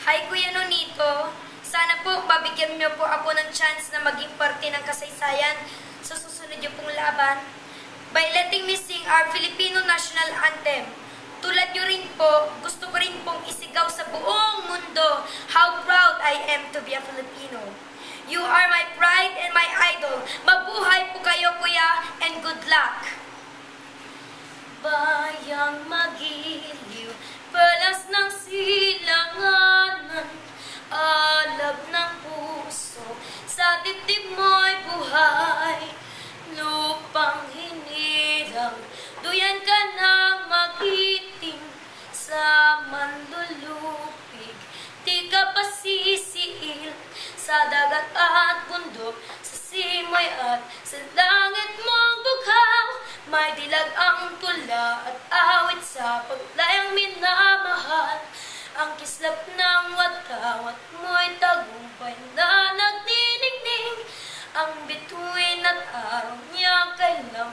Hi Kuya Nonito, sana po mabigyan niyo po ako ng chance na maging parte ng kasaysayan sa susunod niyo pong laban by letting me sing our Filipino National Anthem. Tulad niyo rin po, gusto ko rin pong isigaw sa buong mundo how proud I am to be a Filipino. You are my pride and my idol. Mabuhay po kayo, Kuya, and good luck. Bayang magiliw, balas ng silanganan, alab ng puso, sa dibdib mo'y buhay. Lupang hinirang, duyan ka ng magiting, sa manlulupig, di ka pasisiil, sa dagat at bundok, sa simoy at sa langit mong bughaw. May dilag ang tula at awit sa paglayang minamahal. Ang kislap ng watawat mo'y tagumpay na nagniningning. Ang bituin at araw niya kailang